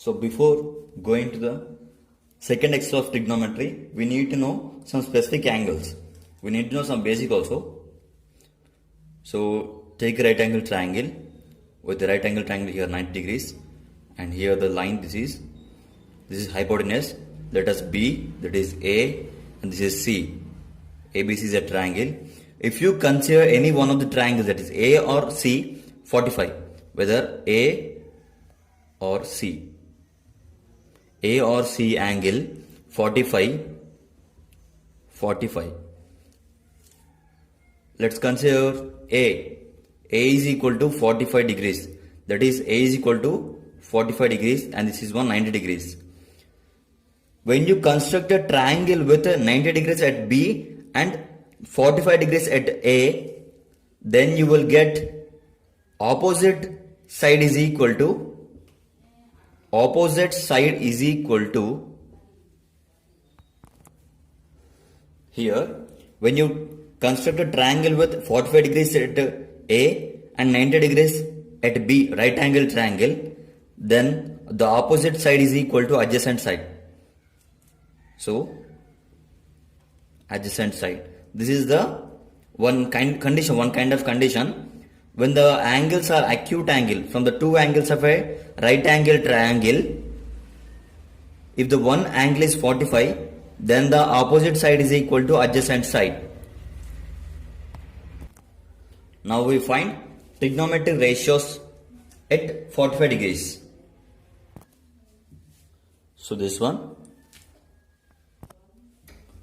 So before going to the second exercise of trigonometry, we need to know some specific angles. We need to know some basic also. So take a right angle triangle. With the right angle triangle here 90 degrees, and here the line this is hypotenuse. Let us B, that is A, and this is C. ABC is a triangle. If you consider any one of the triangles, that is A or C, 45, whether A or C angle 45. Let's consider A is equal to 45 degrees. That is A is equal to 45 degrees and this is 190 degrees. When you construct a triangle with 90 degrees at B and 45 degrees at A, then you will get opposite side is equal to here. When you construct a triangle with 45 degrees at A and 90 degrees at B, right angle triangle, then the opposite side is equal to adjacent side. So adjacent side. This is the one kind of condition. When the angles are acute angle from the two angles of a right angle triangle, if the one angle is 45, then the opposite side is equal to adjacent side. Now we find trigonometric ratios at 45 degrees. So this one.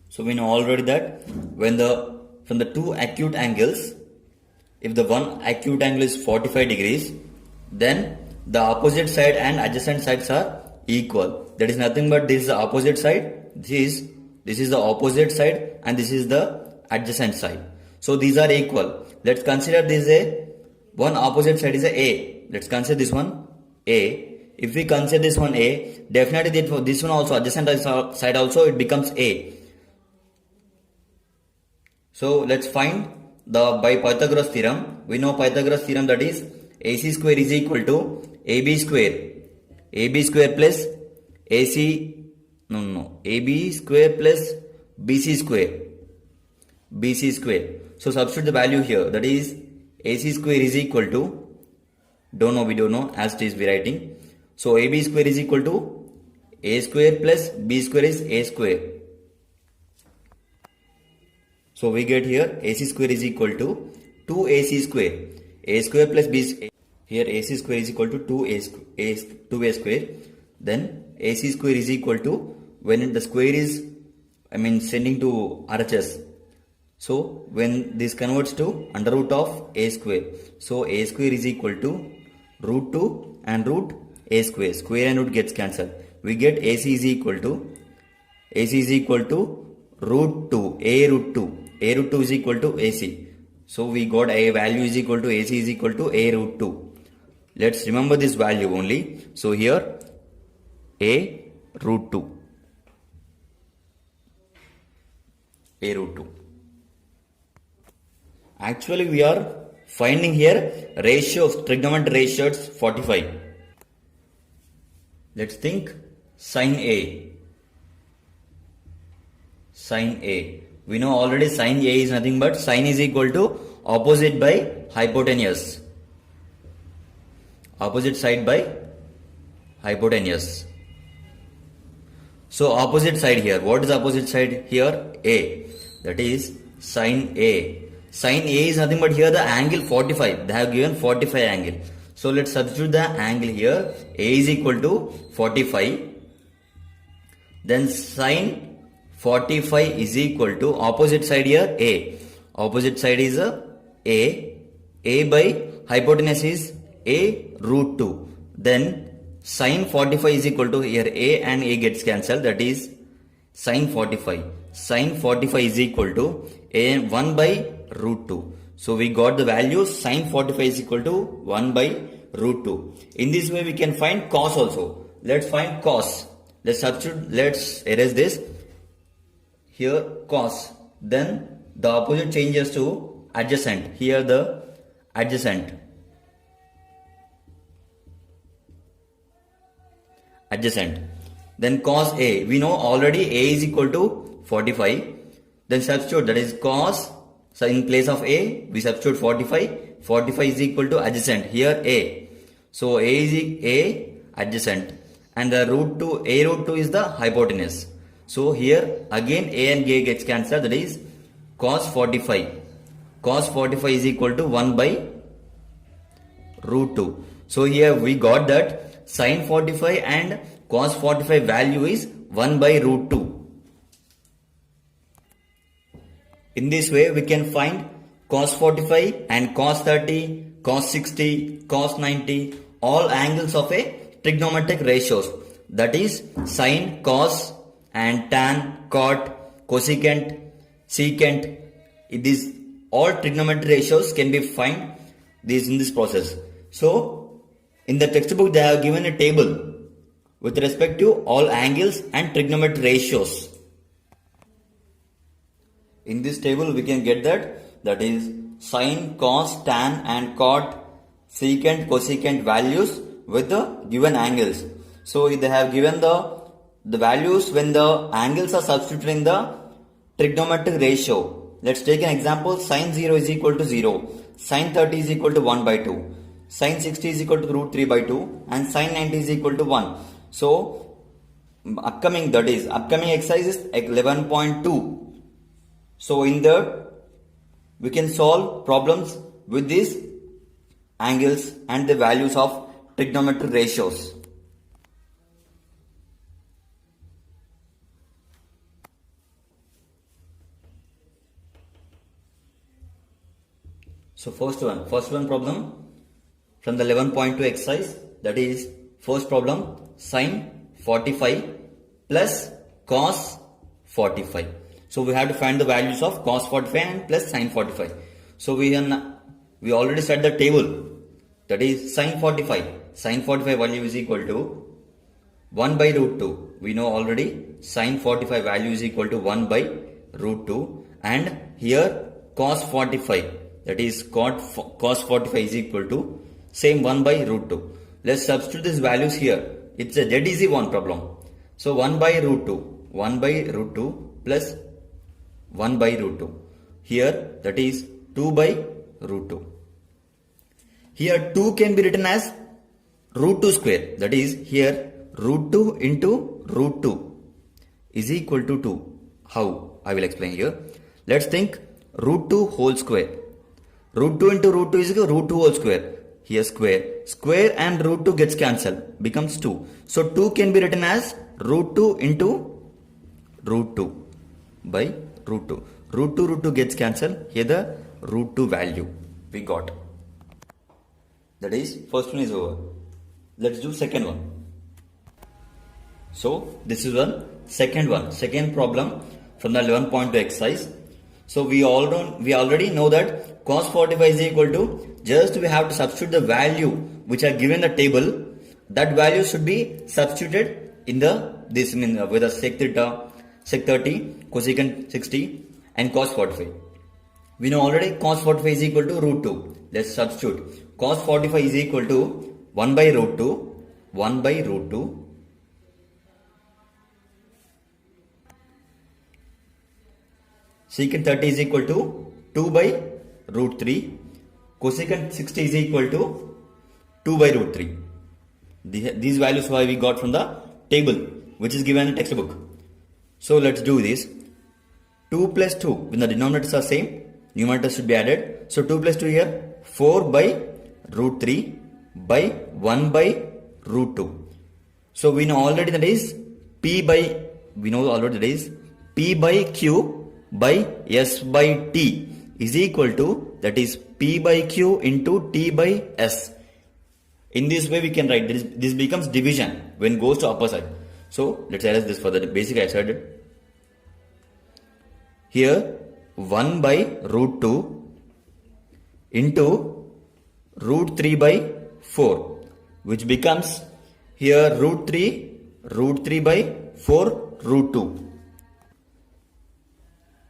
So we know already that from the two acute angles, if the one acute angle is 45 degrees, then the opposite side and adjacent sides are equal. That is nothing but this is the opposite side, this is the opposite side, and this is the adjacent side. So these are equal. Let's consider this one opposite side is A. Let's consider this one A. If we consider this one A, definitely this one also adjacent side also it becomes A. So let's find by Pythagoras theorem. We know Pythagoras theorem, that is AC square is equal to AB square. AB square plus AB square plus BC square. So substitute the value here, that is AC square is equal to, we don't know, as it is we writing. So AB square is equal to A square plus B square is A square. So we get here AC square is equal to 2AC square. A square plus B square. Here AC square is equal to 2A square. Then AC square is equal to, when the square is sending to RHS. So when this converts to under root of A square. So A square is equal to root 2 and root A square. Square and root gets cancelled. We get AC is equal to root 2. A root 2. A root 2 is equal to AC. So we got A value is equal to AC is equal to A root 2. Let's remember this value only. So here A root 2. A root 2. Actually we are finding here trigonometric ratios 45. Let's think sin A. We know already sin A is nothing but sin is equal to opposite by hypotenuse. Opposite side by hypotenuse. So opposite side here. What is opposite side here? A. That is sin A. Sin A is nothing but here the angle 45. They have given 45 angle. So let's substitute the angle here. A is equal to 45. Then sin 45 is equal to opposite side here A. Opposite side is A. A by hypotenuse is A root 2. Then sin 45 is equal to, here A and A gets cancelled, that is sin 45. Sin 45 is equal to A 1 by root 2. So we got the value sin 45 is equal to 1 by root 2. In this way we can find cos also. Let's find cos. Let's erase this. Here cos. Then the opposite changes to adjacent. Here the adjacent. adjacent. Then cos A, we know already A is equal to 45. Then substitute, that is cos, so in place of A, we substitute 45. 45 is equal to adjacent, here A. So A is A adjacent, and the root 2, A root 2 is the hypotenuse. So here again A and A gets cancelled, that is cos 45. Cos 45 is equal to 1 by root 2. So here we got that sin 45 and cos 45 value is 1 by root 2. In this way we can find cos 45 and cos 30, cos 60, cos 90, all angles of a trigonometric ratios. That is sin, cos and tan, cot, cosecant, secant. These all trigonometric ratios can be found in this process. So in the textbook they have given a table with respect to all angles and trigonometric ratios. In this table we can get that is sin, cos, tan and cot, secant, cosecant values with the given angles. So they have given the values when the angles are substituted in the trigonometric ratio. Let's take an example. Sin 0 is equal to 0, sin 30 is equal to 1 by 2, sin 60 is equal to root 3 by 2 and sin 90 is equal to 1. So upcoming exercise is 11.2. So in that we can solve problems with these angles and the values of trigonometric ratios. So first one problem from the 11.2 exercise, that is first problem, sin 45 plus cos 45. So we have to find the values of cos 45 and plus sin 45. So we already set the table, that is sin 45. Sin 45 value is equal to 1 by root 2. We know already sin 45 value is equal to 1 by root 2, and here cos 45, that is cos 45 is equal to same 1 by root 2. Let's substitute these values here. It's a dead easy one problem. So 1 by root 2 plus 1 by root 2. Here that is 2 by root 2. Here 2 can be written as root 2 square. That is here root 2 into root 2 is equal to 2. How? I will explain here. Let's think root 2 whole square. Root 2 into root 2 is equal to root 2 whole square. Here square. Square and root 2 gets cancelled. Becomes 2. So 2 can be written as root 2 into root 2 by root 2. Root 2 gets cancelled. Here the root 2 value we got. That is first one is over. Let's do second one. So this is second problem from the 11.2 exercise. So we already know that cos 45 is equal to, just we have to substitute the value which are given in the table. That value should be substituted in with the sec theta, sec 30, cosecant 60 and cos 45. We know already cos 45 is equal to root 2. Let's substitute. Cos 45 is equal to 1 by root 2. Secant 30 is equal to 2 by root 3. Cosecant 60 is equal to 2 by root 3. These values we got from the table which is given in the textbook. So let's do this. 2 plus 2, when the denominators are same, numerators should be added. So 2 plus 2 here, 4 by root 3 by 1 by root 2. So we know already that is P by Q by S by T is equal to, that is P by Q into T by S. In this way we can write this becomes division when goes to upper side. So let's erase this for the basic I said. Here 1 by root 2 into root 3 by 4, which becomes here root 3 by 4 root 2.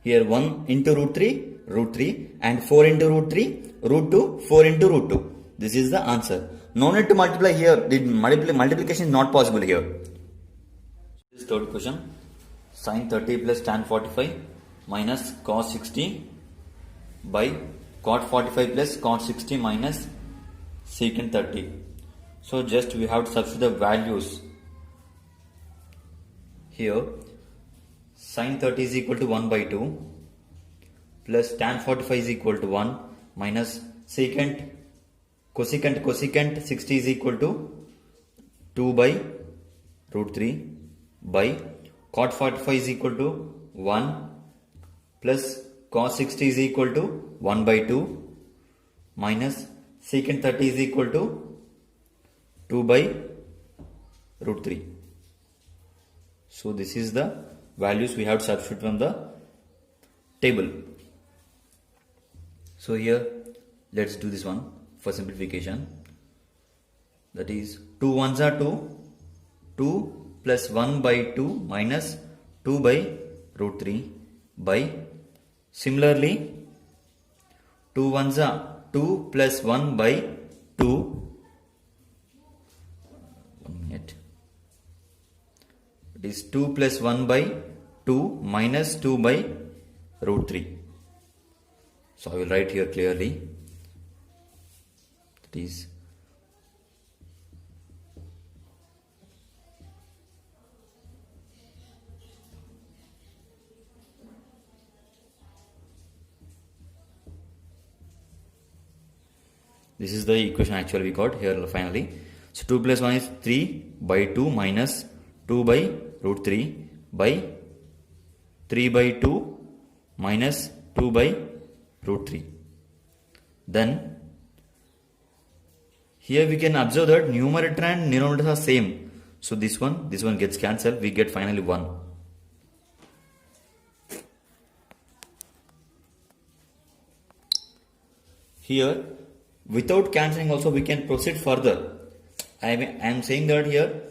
Here 1 into root 3 and 4 into root 3 root 2 4 into root 2. This is the answer. No need to multiply here. The multiplication is not possible here. This third question. Sin 30 plus tan 45 minus cos 60 by cot 45 plus cot 60 minus secant 30. So just we have to substitute the values. Here sin 30 is equal to 1 by 2 plus tan 45 is equal to 1 minus secant cosecant 60 is equal to 2 by root 3 by cot 45 is equal to 1 plus cos 60 is equal to 1 by 2 minus secant 30 is equal to 2 by root 3. So this is the values we have to substitute from the table. So here let's do this one for simplification. That is 2 ones are 2, 2 plus 1 by 2 minus 2 by root 3 by, similarly 2 ones are 2 plus 1 by 2, it is 2 plus 1 by 2 minus 2 by root 3. So I will write here clearly. That is this is the equation actually we got here finally. So 2 plus 1 is 3 by 2 minus 2 by root 3 by 3 by 2 minus 2 by root 3. Then here we can observe that numerator and denominator are same. So this one gets cancelled. We get finally 1. Here without cancelling also we can proceed further. I am saying that here,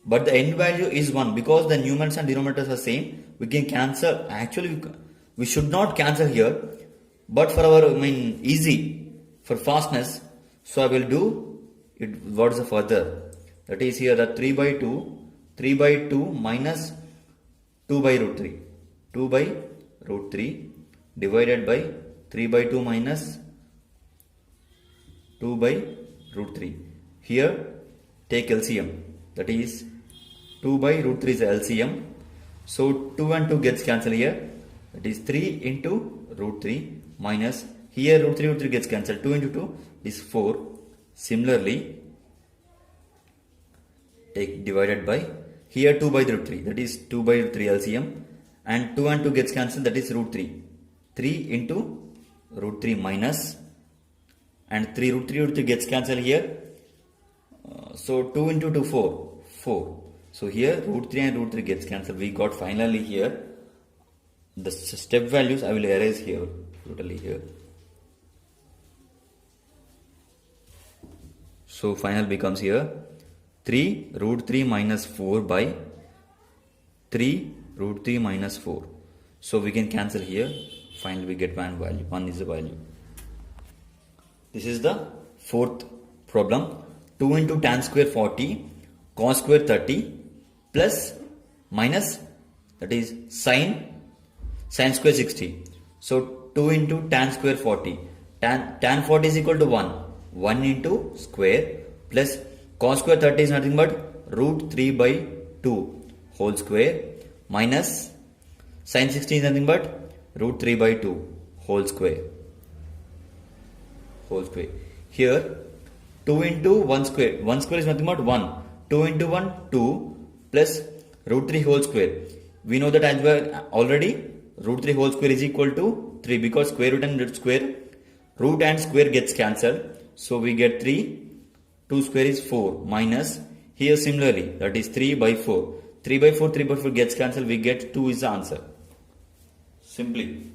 but the end value is 1 because the numerators and denominators are same. We can cancel. Actually we should not cancel here, but for our easy, for fastness, so I will do it. What is the further? That is here the 3 by 2 minus 2 by root 3. 2 by root 3 divided by 3 by 2 minus 2 by root 3. Here take LCM. That is 2 by root 3 is LCM. So 2 and 2 gets cancelled here. That is 3 into root 3 minus here root 3 gets cancelled. 2 into 2 is 4. Similarly, take divided by here 2 by root 3. That is 2 by root 3 LCM. And 2 and 2 gets cancelled. That is root 3. 3 into root 3 minus, and 3 root 3 gets cancelled here. So 2 into 2 4. So here root 3 and root 3 gets cancelled. We got finally here the step values. I will erase here totally here. So final becomes here 3 root 3 minus 4 by 3 root 3 minus 4. So we can cancel here. Finally we get one value. 1 is the value. This is the fourth problem. 2 into tan square 40 cos square 30 plus minus, that is sin square 60. So 2 into tan square 40. Tan 40 is equal to 1. 1 into square plus cos square 30 is nothing but root 3 by 2 whole square minus sin 60 is nothing but root 3 by 2 whole square. Here 2 into 1 square. 1 square is nothing but 1. 2 into 1 2 plus root 3 whole square. We know that as well already root 3 whole square is equal to 3 because square root and root and square gets cancelled. So we get 3. 2 square is 4 minus here similarly that is 3 by 4. 3 by 4 gets cancelled. We get 2 is the answer. Simply.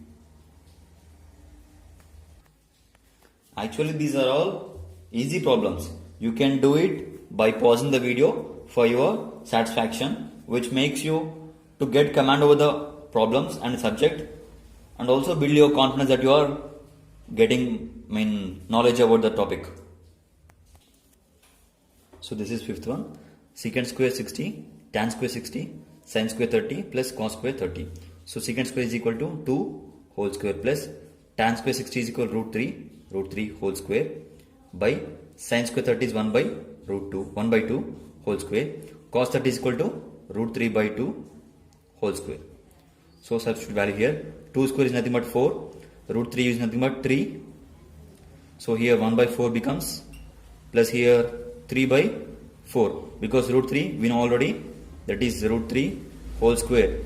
Actually these are all easy problems. You can do it by pausing the video for your satisfaction, which makes you to get command over the problems and subject, and also build your confidence that you are getting knowledge about the topic. So this is fifth one. Secant square 60, tan square 60, sin square 30 plus cos square 30. So secant square is equal to 2 whole square plus tan square 60 is equal to root 3 whole square by sin square 30 is 1 by root 2, 1 by 2 whole square. Cos 30 is equal to root 3 by 2 whole square. So substitute value here. 2 square is nothing but 4. Root 3 is nothing but 3. So here 1 by 4 becomes plus here 3 by 4. Because root 3 we know already, that is root 3 whole square.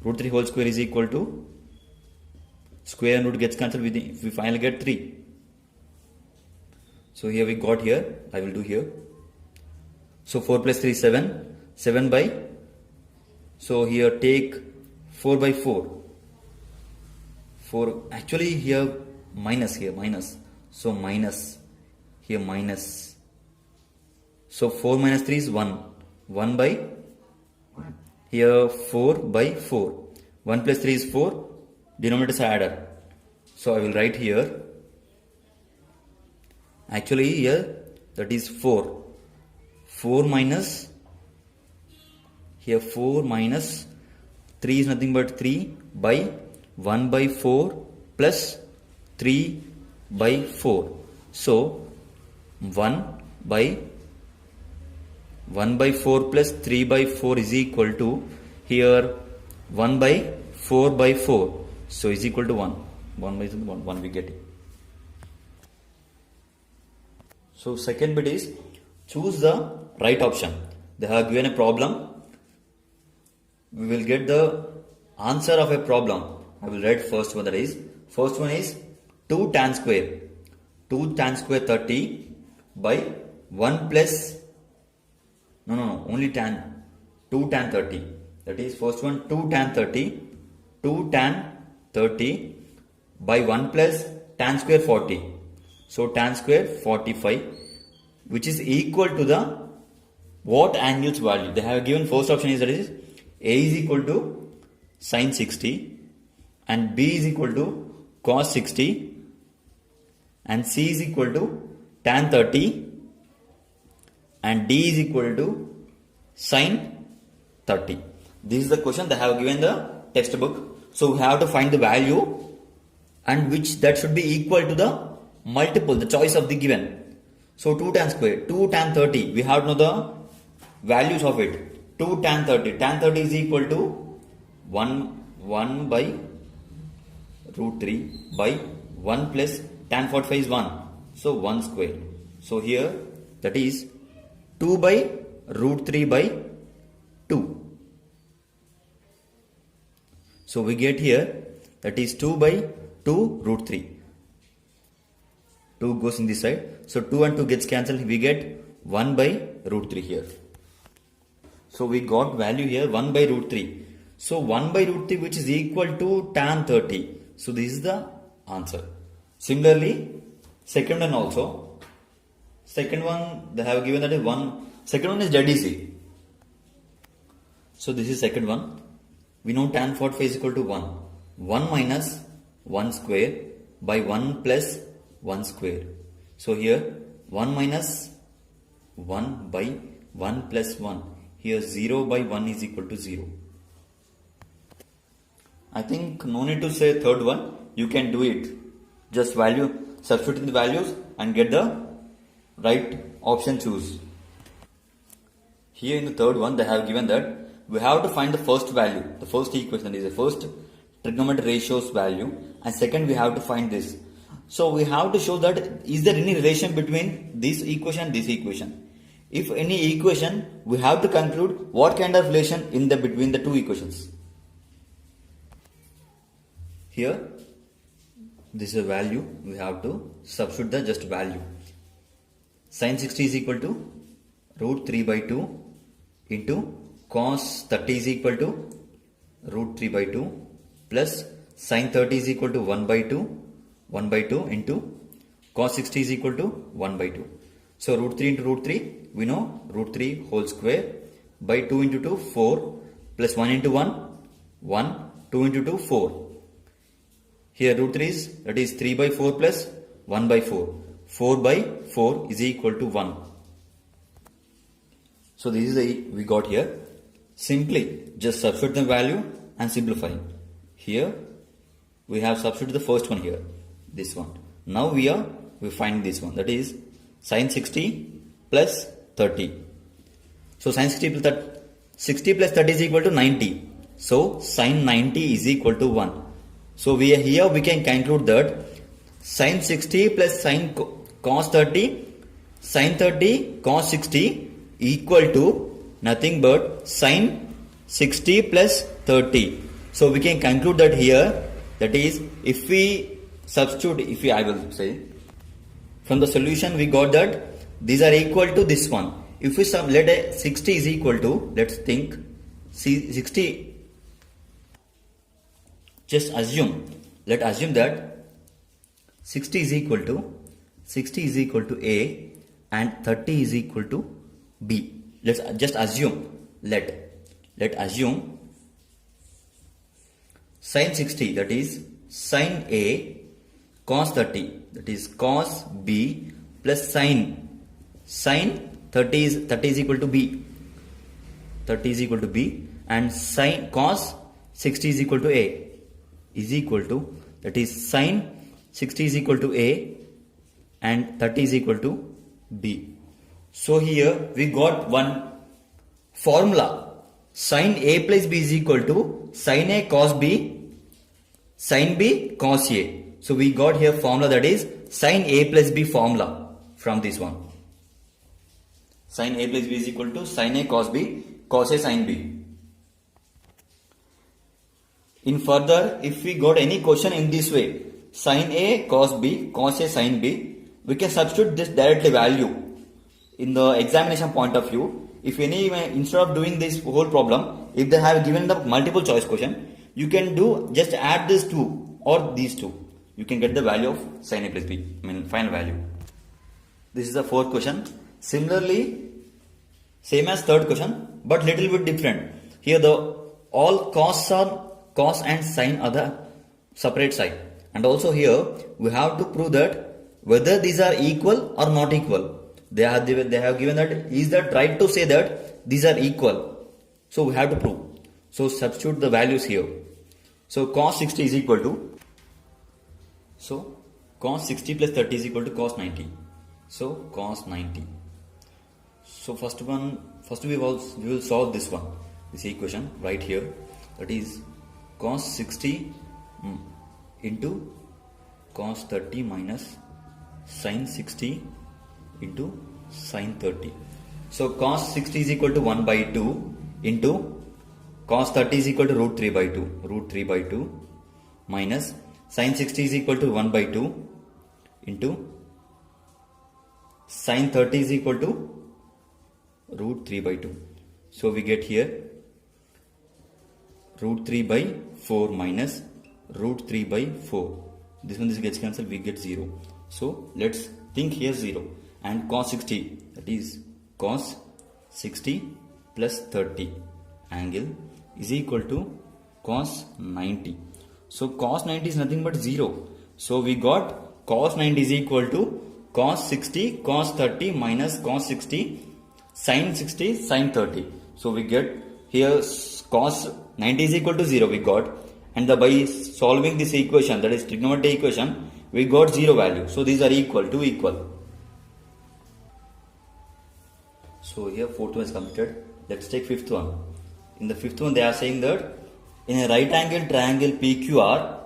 Root 3 whole square is equal to square and root gets cancelled, we finally get 3. So here we got here, I will do here. So 4 plus 3 is 7. 7 by, so here take 4 by 4. 4, actually here minus, so minus, here minus. So 4 minus 3 is 1. 1 by, here 4 by 4. 1 plus 3 is 4. Denominator is adder. So I will write here. Actually here that is 4. 4 minus, here 4 minus 3 is nothing but 3 by 1 by 4 plus 3 by 4. So 1 by 4 plus 3 by 4 is equal to here 1 by 4 by 4. So is equal to 1. 1 by 1 we get it. So second bit is choose the right option. They have given a problem. We will get the answer of a problem. I will write first one, that is, first one is 2 tan square. 2 tan square 30 by 1 plus, only tan. 2 tan 30. That is first one 2 tan 30. 2 tan 30 by 1 plus tan square 40. So tan square 45, which is equal to the what angle's value. They have given first option is, that is, A is equal to sin 60 and B is equal to cos 60 and C is equal to tan 30 and D is equal to sin 30. This is the question they have given the textbook. So we have to find the value and which that should be equal to the multiple, the choice of the given. So 2 tan square, 2 tan 30, we have to know the values of it. 2 tan 30, tan 30 is equal to 1 by root 3 by 1 plus tan 45 is 1. So 1 square. So here that is 2 by root 3 by 2. So we get here that is 2 by 2 root 3. 2 goes in this side. So 2 and 2 gets cancelled. We get 1 by root 3 here. So we got value here 1 by root 3. So 1 by root 3 which is equal to tan 30. So this is the answer. Similarly, second one also. Second one they have given that is 1. Second one is dead easy. So this is second one. We know tan 45 is equal to 1. 1 minus 1 square by 1 plus 1 square. So here 1 minus 1 by 1 plus 1. Here 0 by 1 is equal to 0. I think no need to say third one. You can do it. Just substitute in the values and get the right option choose. Here in the third one they have given that we have to find the first value. The first equation is the first trigonometric ratios value, and second we have to find this. So we have to show that is there any relation between this equation and this equation. If any equation, we have to conclude what kind of relation in the between the two equations. Here this is a value, we have to substitute the just value. Sin 60 is equal to root 3 by 2 into cos 30 is equal to root 3 by 2 plus sin 30 is equal to 1 by 2 into cos 60 is equal to 1 by 2. So root 3 into root 3, we know root 3 whole square by 2 into 2, 4 plus 1 into 1, 2 into 2, 4. Here root 3 is, that is 3 by 4 plus 1 by 4. 4 by 4 is equal to 1. So this is the we got here. Simply just substitute the value and simplify. Here we have substituted the first one here, this one. Now we find this one, that is sin 60 plus 30. So sin 60 plus 30 is equal to 90. So sin 90 is equal to 1. So we can conclude that sin 60 plus sin cos 30, sin 30 cos 60 equal to nothing but sin 60 plus 30. So we can conclude that here, that is, if we substitute, I will say, from the solution we got that these are equal to this one. If we let 60 is equal to, let's think, 60, just let assume that 60 is equal to A and 30 is equal to B. Let's just assume, let assume sin 60, that is sin A cos 30, that is cos B plus sin 30 is equal to B. 30 is equal to B, and sin cos 60 is equal to A is equal to, that is sin 60 is equal to A and 30 is equal to B. So here we got one formula. Sin A plus B is equal to sin A cos B, sin B cos A. So we got here formula, that is sin A plus B formula from this one. Sin A plus B is equal to sin A cos B, cos A sin B. In further, if we got any question in this way, sin A cos B, cos A sin B, we can substitute this directly value in the examination point of view. If instead of doing this whole problem, if they have given the multiple choice question, you can do just add these two or these two. You can get the value of sin A plus B, final value. This is the fourth question. Similarly, same as third question, but little bit different. Here all cos and sin are the separate side. And also here we have to prove that whether these are equal or not equal. They have given that, is that right to say that these are equal? So we have to prove. So substitute the values here. So cos 60 is equal to, so cos 60 plus 30 is equal to cos 90. So cos 90. So first we will solve this one, this equation right here, that is cos 60 into cos 30 minus sin 60 into sin 30. So cos 60 is equal to 1 by 2 into cos 30 is equal to root 3 by 2 minus sin 60 is equal to 1 by 2 into sin 30 is equal to root 3 by 2. So we get here root 3 by 4 minus root 3 by 4. This gets cancelled, we get 0. So let's think here 0. And cos 60, that is cos 60 plus 30 angle is equal to cos 90. So cos 90 is nothing but 0. So we got cos 90 is equal to cos 60 cos 30 minus cos 60 sin 60 sin 30. So we get here cos 90 is equal to 0 we got, and by solving this equation, that is trigonometry equation, we got 0 value. So these are equal to equal. So here fourth one is completed. Let's take fifth one. In the fifth one they are saying that in a right angle triangle PQR,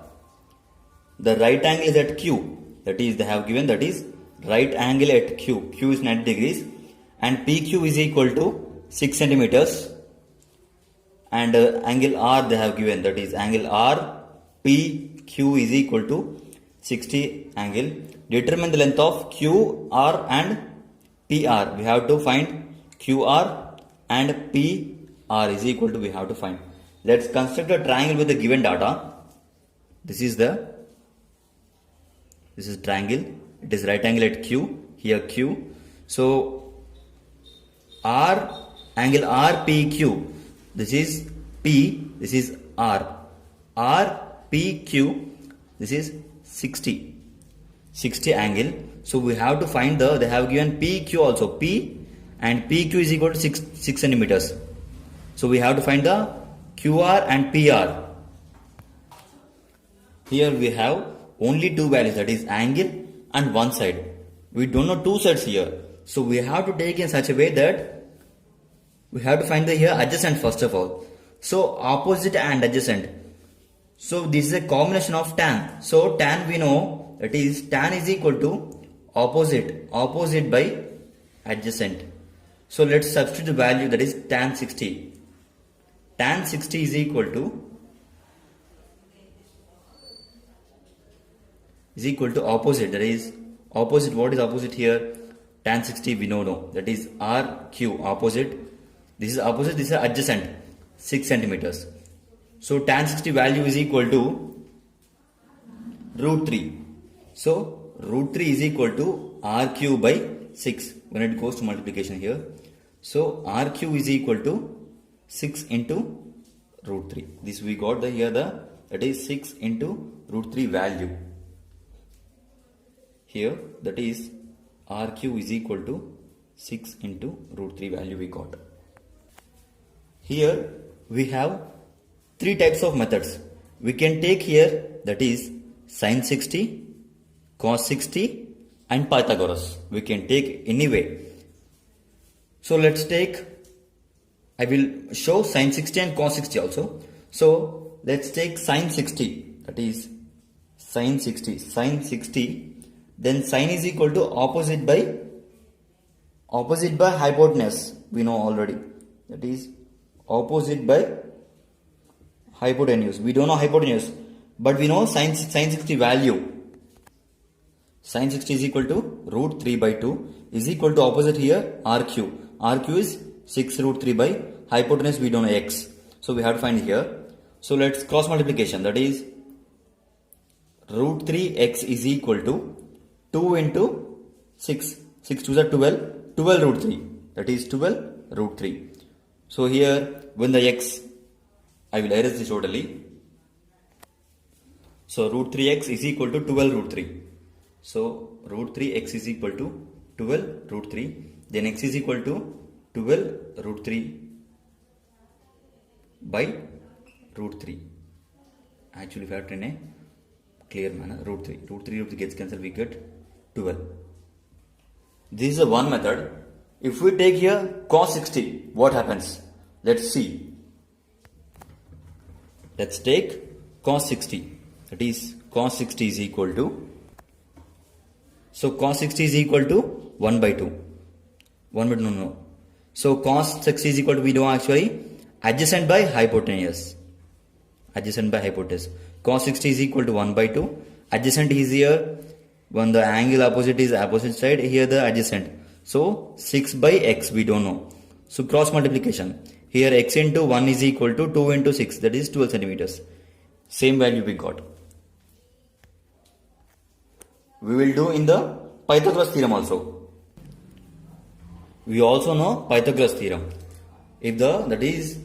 the right angle is at Q. That is they have given, that is right angle at Q. Q is 90 degrees and PQ is equal to 6 centimeters. And angle R they have given, that is angle R PQ is equal to 60 angle. Determine the length of QR and PR. We have to find QR and PR is equal to, we have to find. Let's construct a triangle with the given data. This is triangle. It is right angle at Q. Here Q. So angle RPQ. This is P, this is R. RPQ, this is 60 angle. So we have to find they have given PQ also, P and PQ is equal to 6 centimeters. So we have to find the QR and PR. Here we have only two values, that is angle and one side. We don't know two sides here. So we have to take in such a way that we have to find the here adjacent first of all. So opposite and adjacent. So this is a combination of tan. So tan we know, that is tan is equal to opposite by adjacent. So let's substitute the value, that is tan 60. Tan 60 is equal to opposite, that is opposite. What is opposite here? Tan 60 we know, that is RQ, opposite. This is opposite, this is adjacent, 6 centimeters. So tan 60 value is equal to root 3. So root 3 is equal to RQ by 6 when it goes to multiplication here. So RQ is equal to 6 into root 3. This we got that is 6 into root 3 value. Here that is RQ is equal to 6 into root 3 value we got. Here we have three types of methods. We can take here, that is sin 60, cos 60 and Pythagoras. We can take anyway. So let's take, I will show sin 60 and cos 60 also. So let's take sin 60, that is sin 60. Then sin is equal to opposite by hypotenuse. We know already. That is opposite by hypotenuse. We don't know hypotenuse, but we know sin 60 value. Sin 60 is equal to root 3 by 2 is equal to opposite here RQ. RQ is 6 root 3 by hypotenuse we don't know x. So we have to find here. So let's cross multiplication. That is root 3x is equal to 2 into 6. 6 2s are 12. 12 root 3. That is 12 root 3. So here when the x, I will erase this totally. So root 3x is equal to 12 root 3. So root 3x is equal to 12 root 3. Then x is equal to 12 root 3 by root 3. Actually, if I have to in a clear manner, root 3. Root 3 gets cancelled, we get 12. This is a one method. If we take here cos 60, what happens? Let's see. Let's take cos 60. That is cos 60 is equal to, so cos 60 is equal to 1 by 2. 1 by 2, no. So cos 60 is equal to, we know actually, adjacent by hypotenuse. Adjacent by hypotenuse. Cos 60 is equal to 1 by 2. Adjacent is here. When the angle opposite is opposite side, here the adjacent. So 6 by x we don't know. So cross multiplication. Here x into 1 is equal to 2 into 6, that is 12 centimeters. Same value we got. We will do in the Pythagoras theorem also. We also know Pythagoras theorem. If that is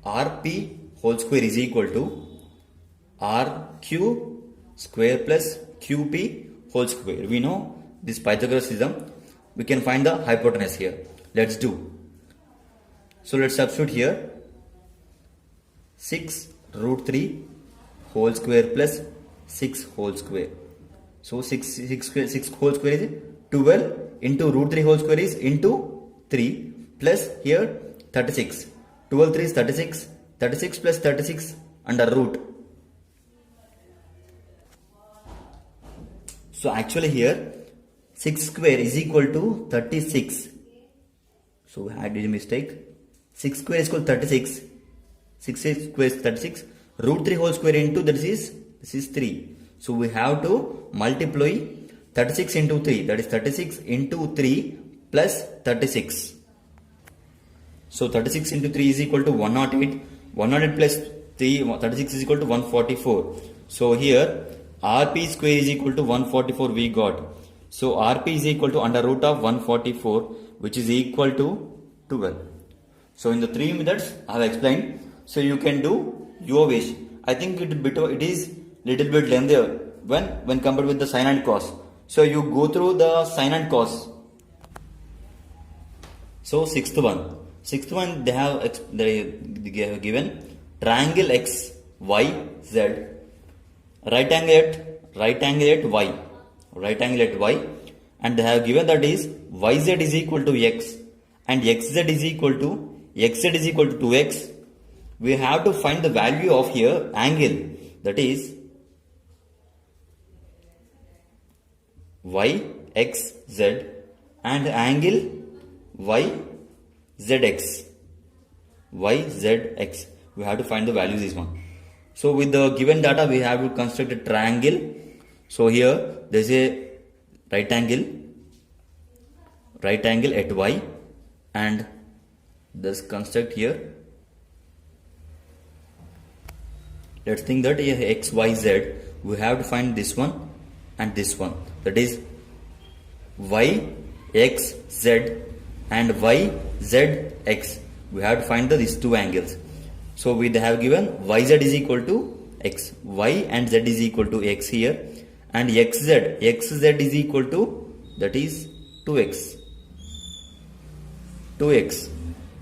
RP whole square is equal to RQ square plus QP whole square. We know this Pythagoras theorem. We can find the hypotenuse here. Let's do. So let's substitute here 6 root 3 whole square plus 6 whole square. So 6 whole square is 12 into root 3 whole square is into 3 plus here 36. 12 3 is 36. 36 plus 36 under root. So actually here 6 square is equal to 36. So I did a mistake. 6 square is equal to 36. 6 square is 36. Root 3 whole square into this is 3. So we have to multiply 36 into 3. That is 36 into 3 plus 36. So 36 into 3 is equal to 108. 108 plus 3, 36 is equal to 144. So here RP square is equal to 144 we got. So RP is equal to under root of 144, which is equal to 12. So in the three methods I have explained. So you can do your wish. I think it is little bit lengthier when compared with the sin and cos. So you go through the sin and cos. So sixth one they have given triangle x, y, z, right angle at y, and they have given that is yz is equal to x and xz is equal to 2x. We have to find the value of here angle, that is y x z and angle y z x. We have to find the value of this one. So with the given data we have to construct a triangle. So here there is a right angle at y, and this construct here. Let's think that here x, y, z, we have to find this one and this one, that is y, x, z and y, z, x. We have to find these two angles. So we have given yz is equal to x, y and z is equal to x here, and xz is equal to, that is 2x.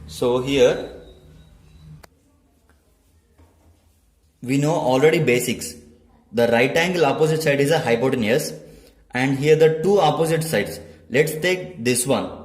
So here we know already basics. The right angle opposite side is a hypotenuse, and here the two opposite sides. Let's take this one.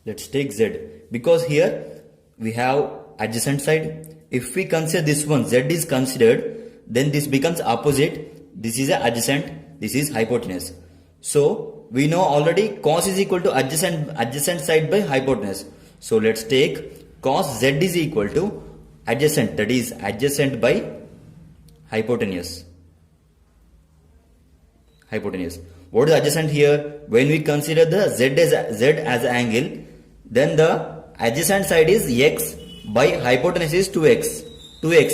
Let's take z, because here we have adjacent side. If we consider this one, z is considered, then this becomes opposite. This is adjacent, this is hypotenuse. So we know already cos is equal to adjacent side by hypotenuse. So let's take cos z is equal to adjacent, that is adjacent by hypotenuse. What is adjacent here? When we consider the z as angle, then the adjacent side is x by hypotenuse is 2x.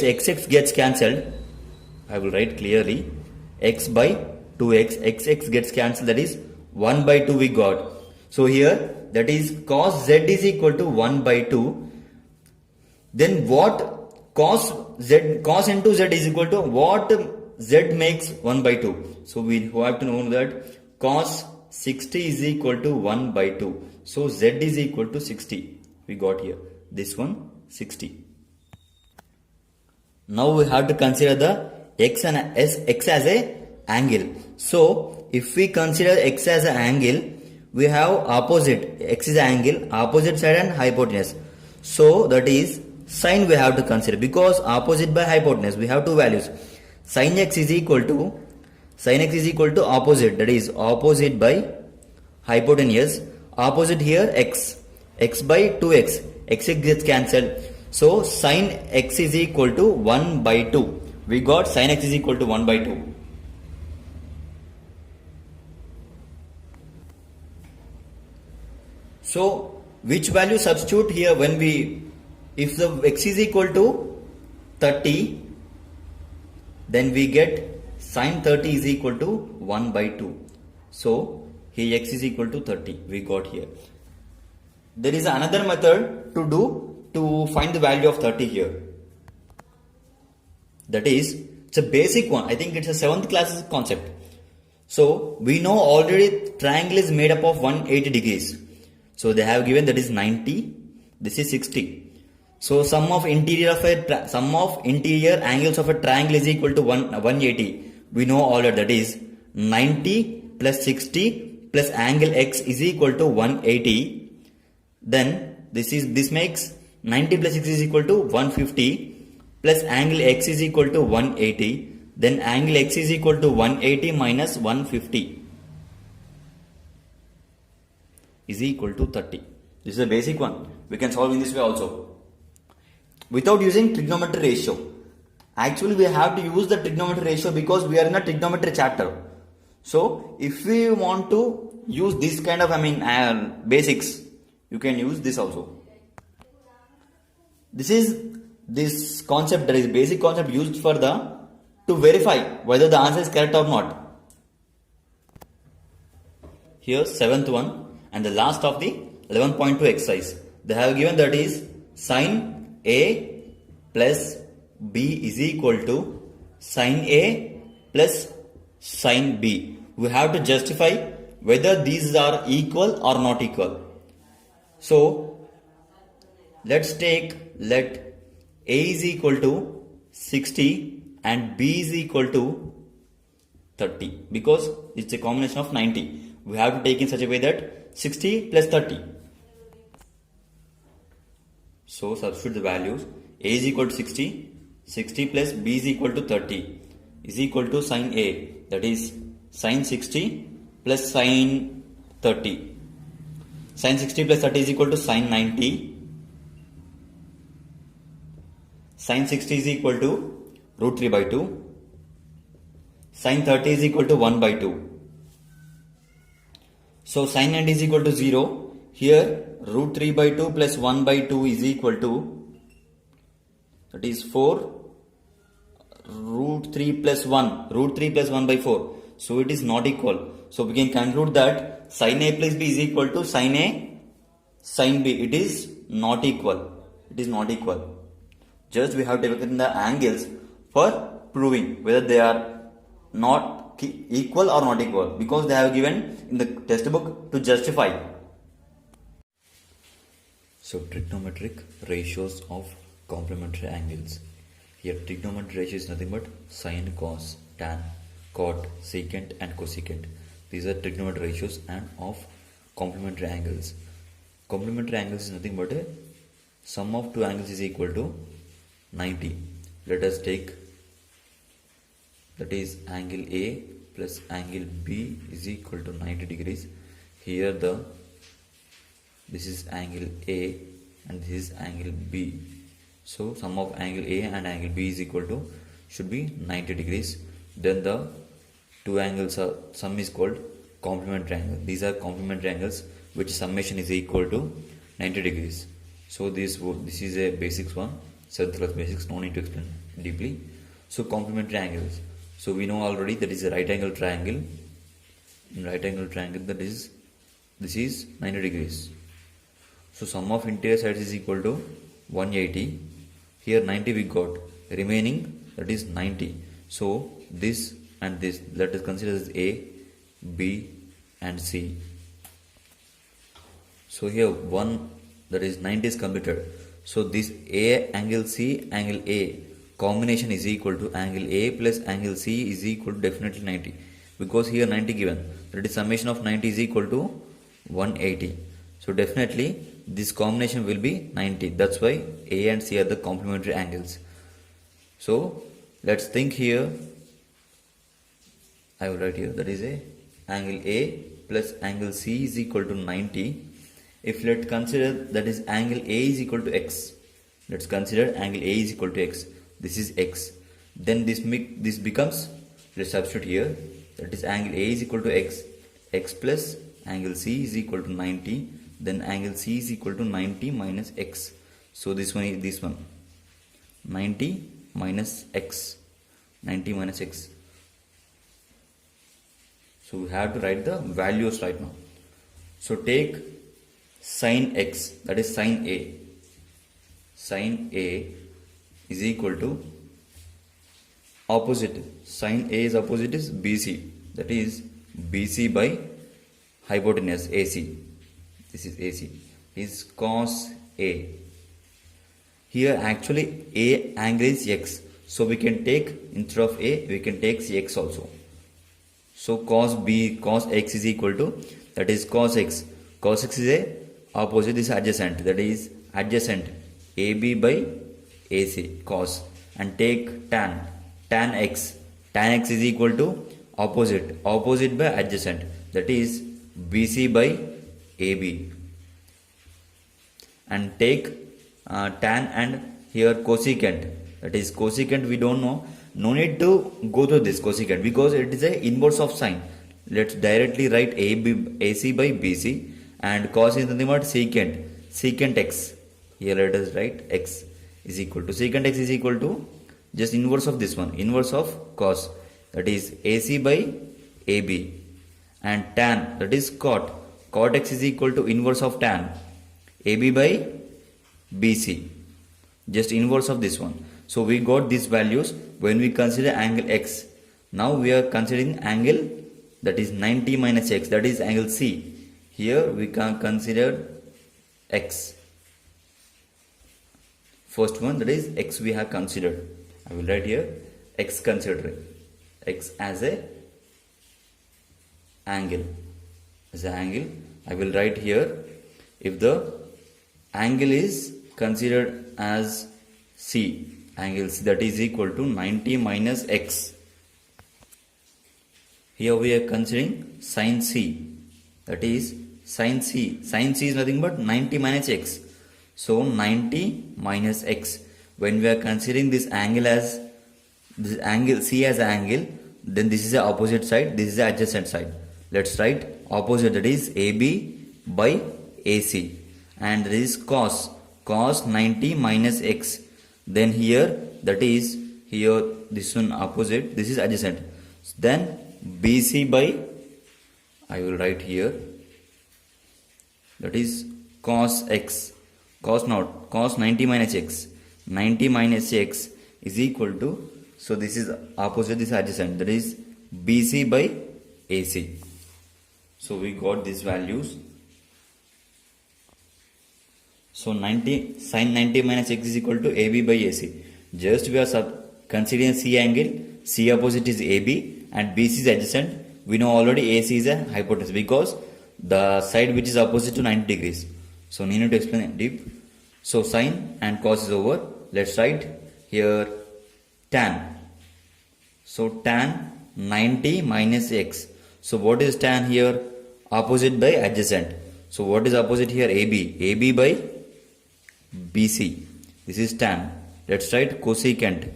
X gets cancelled. I will write clearly. X by 2x, x gets cancelled, that is 1 by 2 we got. So here that is cos z is equal to 1 by 2. Then what cos into z is equal to what z makes 1 by 2. So we have to know that cos 60 is equal to 1 by 2. So z is equal to 60. We got here. This one 60. Now we have to consider the x as a angle. So if we consider x as an angle, we have opposite. X is an angle, opposite side and hypotenuse. So that is sine we have to consider, because opposite by hypotenuse we have two values. Sine x is equal to opposite, that is opposite by hypotenuse. Opposite here x by 2x, x gets cancelled. So sine x is equal to 1 by 2. We got sine x is equal to 1 by 2. So which value substitute here when we, if the x is equal to 30, then we get sine 30 is equal to 1 by 2. So here x is equal to 30 we got here. There is another method to find the value of 30 here. That is, it's a basic one. I think it's a 7th class concept. So we know already triangle is made up of 180 degrees. So they have given that is 90. This is 60. So sum of interior angles of a triangle is equal to 180. We know already, that is 90 plus 60 plus angle x is equal to 180. Then this makes 90 plus 60 is equal to 150 plus angle x is equal to 180. Then angle x is equal to 180 minus 150 is equal to 30. This is a basic one. We can solve in this way also, without using trigonometry ratio. Actually we have to use the trigonometry ratio because we are in a trigonometry chapter. So if we want to use this kind of basics, you can use this also. This is this concept, that is basic concept used for to verify whether the answer is correct or not. Here 7th one and the last of the 11.2 exercise. They have given that is sine A plus B is equal to sine A plus sine B. We have to justify whether these are equal or not equal. So let A is equal to 60 and B is equal to 30 because it's a combination of 90. We have to take in such a way that 60 plus 30. So substitute the values. A is equal to 60, 60 plus B is equal to 30 is equal to sine A, that is sine 60 plus sine 30. Sine 60 plus 30 is equal to sine 90. Sine 60 is equal to root 3 by 2. Sine 30 is equal to 1 by 2. So sine 90 is equal to 0. Here root 3 by 2 plus 1 by 2 is equal to, that is 4. Root 3 plus 1. Root 3 plus 1 by 4. So it is not equal. So we can conclude that sin A plus B is equal to sin A sin B. It is not equal. It is not equal. Just we have taken the angles for proving whether they are not equal or not equal, because they have given in the textbook to justify. So trigonometric ratios of complementary angles. Here trigonometric ratio is nothing but sine, cos, tan, cot, secant and cosecant. These are trigonometric ratios and of complementary angles. Complementary angles is nothing but a sum of two angles is equal to 90. Let us take, that is angle A plus angle B is equal to 90 degrees. Here this is angle A and this is angle B. So sum of angle A and angle B is equal to should be 90 degrees. Then the two angles are sum is called complementary angle. These are complementary angles which summation is equal to 90 degrees. So this is a basics one, 7th class basics, no need to explain deeply. So complementary angles. So we know already that is a right angle triangle. In right angle triangle, that is, this is 90 degrees. So sum of interior sides is equal to 180. Here 90 we got, remaining that is 90. So this and this, let us consider as A, B and C. So here 1, that is 90 is completed. So this A angle C angle A combination is equal to angle A plus angle C is equal to definitely 90, because here 90 given, that is summation of 90 is equal to 180. So definitely this combination will be 90. That's why A and C are the complementary angles. So let's think here. I will write here, that is a angle A plus angle C is equal to 90. If let's consider that is angle A is equal to X. Let's consider angle A is equal to X. This is X. Then this becomes, let's substitute here, that is angle A is equal to X. X plus angle C is equal to 90. Then angle C is equal to 90 minus X. So this one is this one. 90 minus X. 90 minus X. So we have to write the values right now. So take sin X, that is sin A. Sin A is equal to opposite. Sin A is opposite is BC. That is BC by hypotenuse AC. This is AC. Is cos A. Here actually A angle is X. So we can take, instead of A, we can take X also. So cos X is equal to, that is cos X. Cos X is a opposite, is adjacent. That is adjacent AB by AC, cos. And take tan X. Tan X is equal to opposite by adjacent. That is BC by AB. And take tan and here cosecant. That is cosecant we don't know. No need to go through this cosecant because it is a inverse of sine. Let's directly write AC by BC, and cos is nothing but secant X. Here let us write X is equal to, secant X is equal to just inverse of this one, inverse of cos, that is AC by AB. And tan, that is cot X is equal to inverse of tan, AB by BC, just inverse of this one. So we got these values when we consider angle X. Now we are considering angle that is 90 minus x, that is angle C. Here we can consider x. First one, that is x we have considered. I will write here x consider x as a angle. As an angle, I will write here if the angle is considered as C, angle C, that is equal to 90 minus x. Here we are considering sin C, that is sin C. Sin C is nothing but 90 minus x. So 90 minus x. When we are considering this angle as this angle C as an angle, then this is the opposite side, this is the adjacent side. Let's write opposite, that is AB by AC, and there is cos 90 minus x. Then here, that is here, this one opposite, this is adjacent. Then BC by, I will write here, that is cos x, cos 90 minus x. 90 minus x is equal to, so this is opposite, this is adjacent, that is BC by AC. So we got these values. So sin 90 minus x is equal to AB by AC. Just we are considering C angle, C opposite is AB and BC is adjacent. We know already AC is a hypotenuse because the side which is opposite to 90 degrees. So need to explain it deep. So sin and cos is over. Let's write here tan. So tan 90 minus x. So what is tan here? Opposite by adjacent. So what is opposite here? AB. AB by BC. This is tan. Let's write cosecant.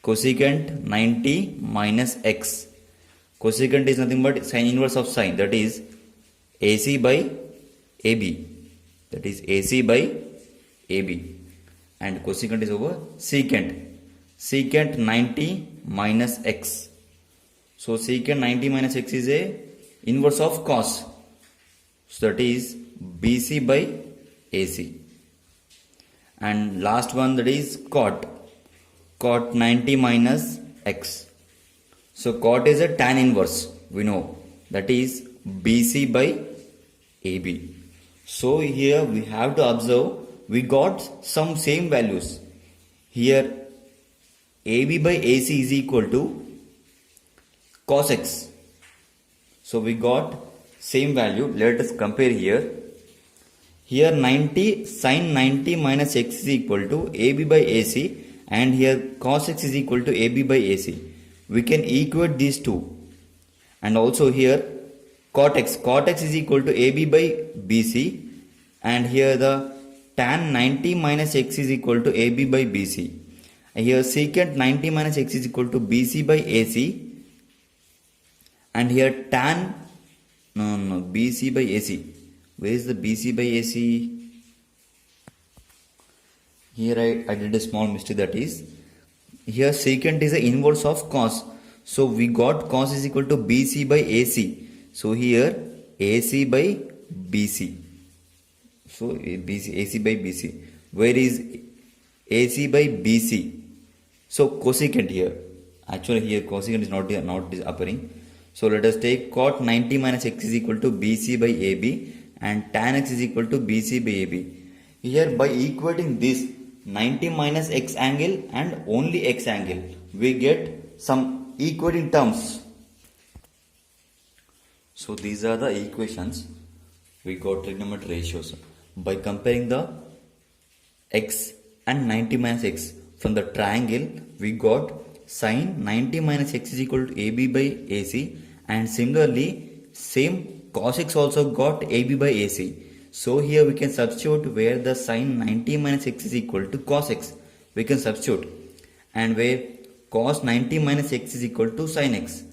Cosecant 90 minus x. Cosecant is nothing but sin inverse of sin. That is AC by AB. That is AC by AB. And cosecant is over. Secant. Secant 90 minus x. So secant 90 minus x is a inverse of cos. So that is BC by AC. And last one, that is cot. Cot 90 minus x. So cot is a tan inverse. We know that is BC by AB. So here we have to observe we got some same values. Here AB by AC is equal to cos x. So we got same value. Let us compare here. Here 90 sin 90 minus x is equal to AB by AC, and here cos x is equal to AB by AC. We can equate these two. And also here cot x is equal to AB by BC, and here the tan 90 minus x is equal to AB by BC. And here secant 90 minus x is equal to BC by AC, and here tan BC by AC. Where is the BC by AC? Here I did a small mistake, that is here secant is the inverse of cos. So we got cos is equal to BC by AC. So here AC by BC. So AC by BC. Where is AC by BC? So cosecant here. Actually here cosecant is not appearing. So let us take cot 90 minus x is equal to BC by AB, and tan x is equal to BC by AB. Here by equating this 90 minus x angle and only x angle, we get some equating terms. So these are the equations. We got trigonometric ratios. By comparing the x and 90 minus x from the triangle, we got sin 90 minus x is equal to AB by AC, and similarly same cos x also got AB by AC. So here we can substitute where the sin 90 minus x is equal to cos x. We can substitute, and where cos 90 minus x is equal to sin x.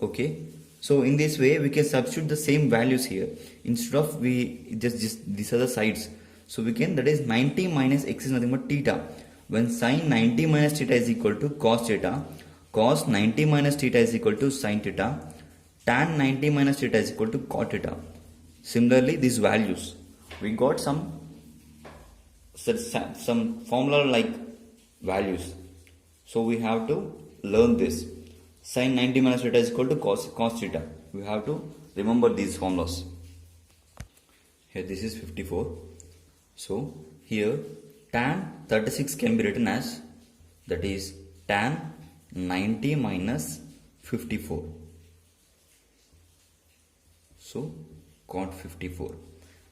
Okay. So in this way we can substitute the same values here. Instead of we just these are the sides. So we can, that is 90 minus x is nothing but theta. When sin 90 minus theta is equal to cos theta, cos 90 minus theta is equal to sin theta, tan 90 minus theta is equal to cot theta. Similarly, these values, we got some formula like values. So we have to learn this. Sin 90 minus theta is equal to cos theta. We have to remember these formulas. Here this is 54. So here tan 36 can be written as, that is tan 90 minus 54. So cot 54.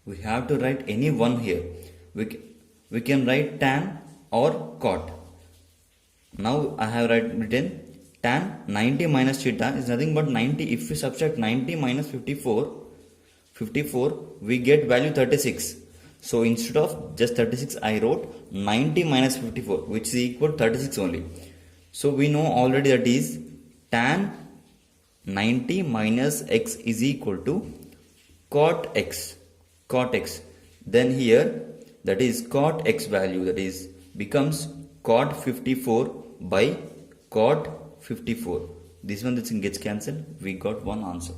We have to write any one here. We can write tan or cot. Now I have written tan 90 minus theta is nothing but 90. If we subtract 90 minus 54, we get value 36. So instead of just 36, I wrote 90 minus 54, which is equal to 36 only. So we know already that is tan 90 minus x is equal to cot x. Then here, that is cot x value, that is becomes cot 54 by cot 54. This one gets cancelled. We got one answer.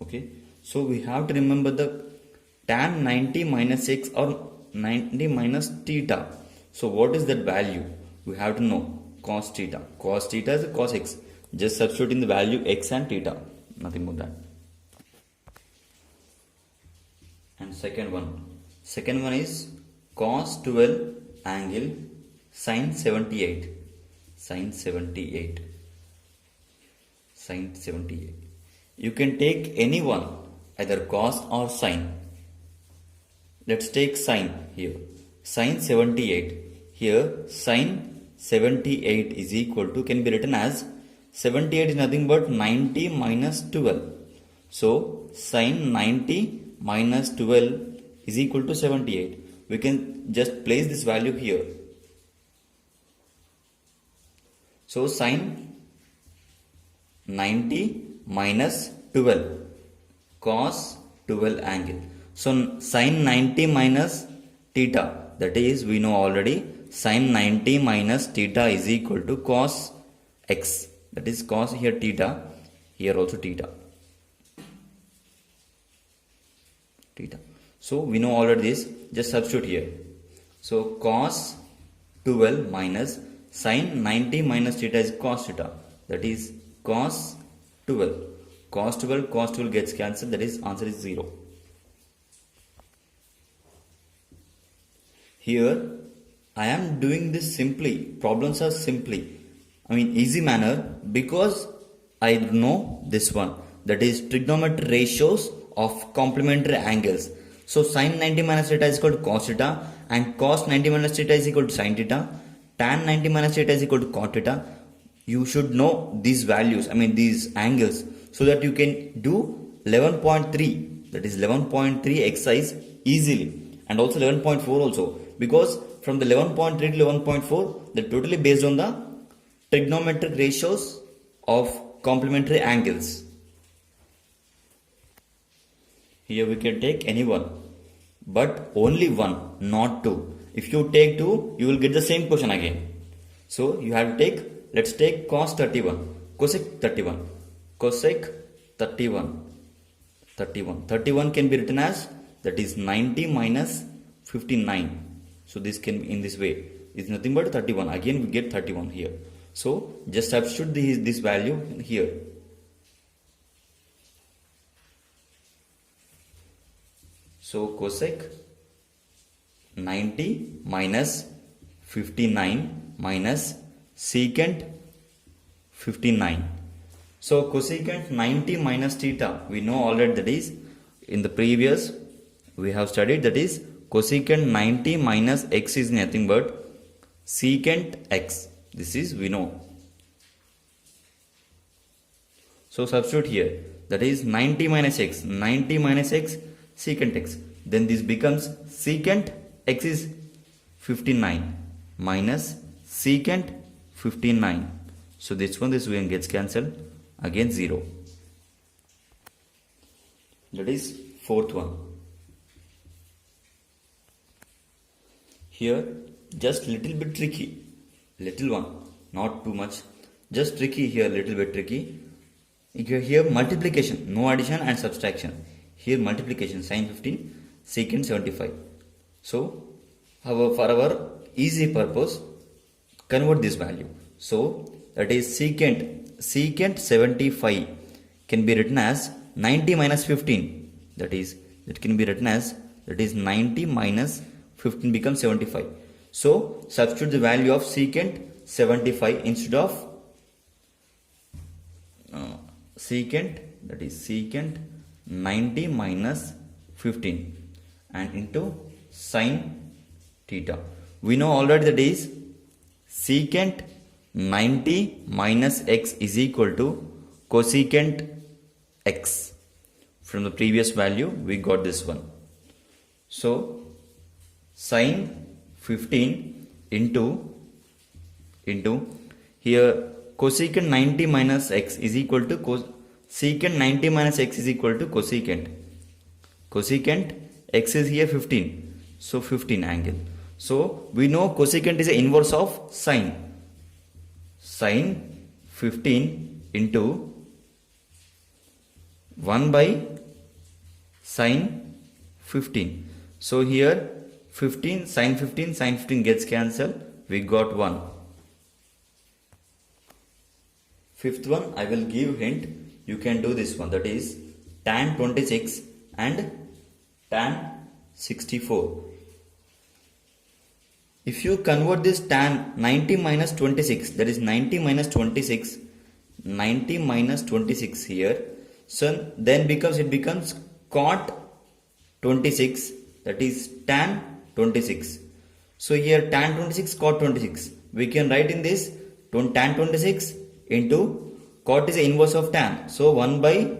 Okay. So we have to remember the tan 90 minus x or 90 minus theta. So what is that value? We have to know cos theta. Cos theta is cos x. Just substituting the value x and theta. Nothing more than. And second one is cos 12 angle sin 78. You can take any one, either cos or sin. Let's take sin here. Sin 78. Here sin 78 is equal to, can be written as, 78 is nothing but 90 minus 12. So sin 90 minus 12 is equal to 78. We can just place this value here. So sin 90 minus 12 cos 12 angle. So sin 90 minus theta, that is we know already sin 90 minus theta is equal to cos x. That is cos here theta, here also theta. So we know already this, just substitute here. So cos 12 minus sin 90 minus theta is cos theta. That is cos 12. Cos 12 gets cancelled. That is answer is 0. Here I am doing this simply. Problems are easy manner, because I know this one. That is trigonometry ratios of complementary angles. So sin 90 minus theta is equal to cos theta, and cos 90 minus theta is equal to sin theta. Tan 90 minus theta is equal to cot theta. You should know these values, these angles, so that you can do 11.3, that is 11.3 exercise easily, and also 11.4 also, because from the 11.3 to 11.4, they're totally based on the trigonometric ratios of complementary angles. Here we can take any one, but only one, not two. If you take two, you will get the same question again. So you have to take, let's take cos 31, cosec 31, cosec 31. 31 can be written as, that is 90 minus 59. So this can, in this way, is nothing but 31. Again we get 31 here. So just substitute this value here. So cosec 90 minus 59 minus secant 59. So cosecant 90 minus theta, we know already, that is in the previous we have studied, that is cosecant 90 minus x is nothing but secant x. This is we know. So substitute here, that is 90 minus x, secant x. Then this becomes secant x is 59 minus secant 59. So this one gets cancelled. Again 0. That is fourth one. Here just little bit tricky. Little one, not too much. Just tricky here, little bit tricky. Here multiplication, no addition and subtraction. Here multiplication, sin 15, secant 75. So for our easy purpose, convert this value. So that is secant 75 can be written as 90 minus 15. That is, it can be written as, that is 90 minus 15 becomes 75. So substitute the value of secant 75 instead of secant, that is secant 90 minus 15 and into sine theta. We know already that is secant 90 minus x is equal to cosecant x. From the previous value we got this one. So sine 15 into here cosecant 90 minus x is equal to secant 90 minus x is equal to cosecant x is here 15, so 15 angle. So we know cosecant is the inverse of sine 15 into 1 by sine 15. So here 15 sine 15 gets cancelled, we got 1. Fifth one, I will give hint, you can do this one, that is tan 26 and tan 64. If you convert this tan 90 minus 26, that is 90 minus 26 here, so then it becomes cot 26, that is tan 26. So here tan 26 cot 26, we can write in this tan 26 into cot is the inverse of tan, so 1 by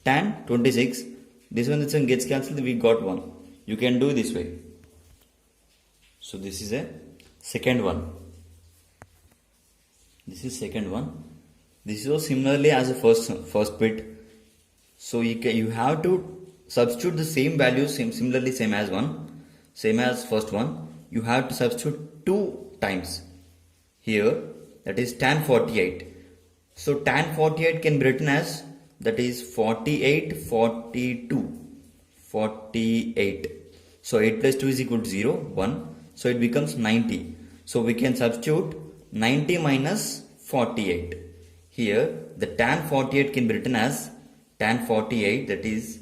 tan 26. This one gets cancelled, we got 1. You can do this way. So this is a second one. This is second one. This is similarly as a first bit. So you have to substitute the same values similarly same as first one. You have to substitute 2 times here, that is tan 48. So tan 48 can be written as, that is 48 42 48. So 8 plus 2 is equal to 0 1. So it becomes 90. So we can substitute 90 minus 48. Here the tan 48 can be written as tan 48, that is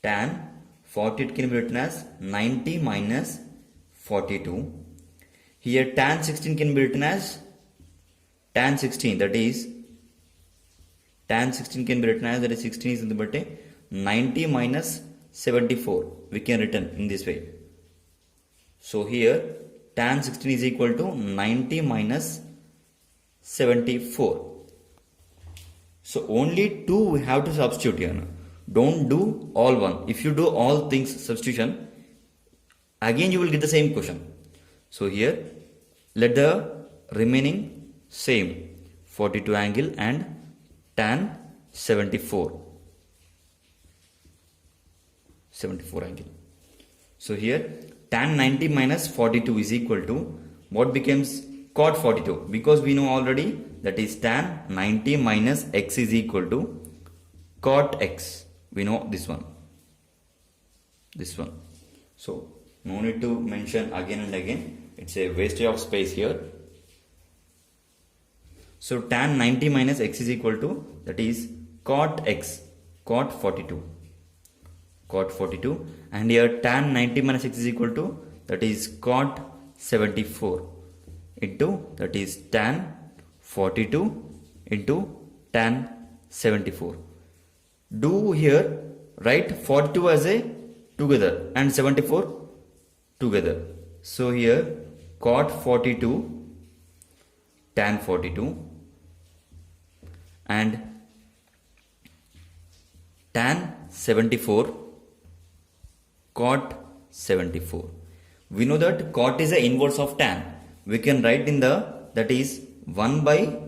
tan 48 can be written as 90 minus 42. Here tan 16 can be written as tan 16, that is tan 16 can be written as, that is 16 is in the birthday 90 minus 74. We can written in this way. So here tan 16 is equal to 90 minus 74. So only 2 we have to substitute here. Don't do all one. If you do all things substitution, again you will get the same question. So here let the remaining same 42 angle and tan 74 angle. So here tan 90 minus 42 is equal to what becomes cot 42, because we know already that is tan 90 minus x is equal to cot x. We know this one. So no need to mention again and again, it's a wastage of space here. So tan 90 minus x is equal to, that is cot x, cot 42, and here tan 90 minus x is equal to, that is cot 74 into, that is tan 42 into tan 74. Do here write 42 as a together and 74 together. So here cot 42 tan 42 and tan 74 cot 74. We know that cot is the inverse of tan. We can write in the, that is 1 by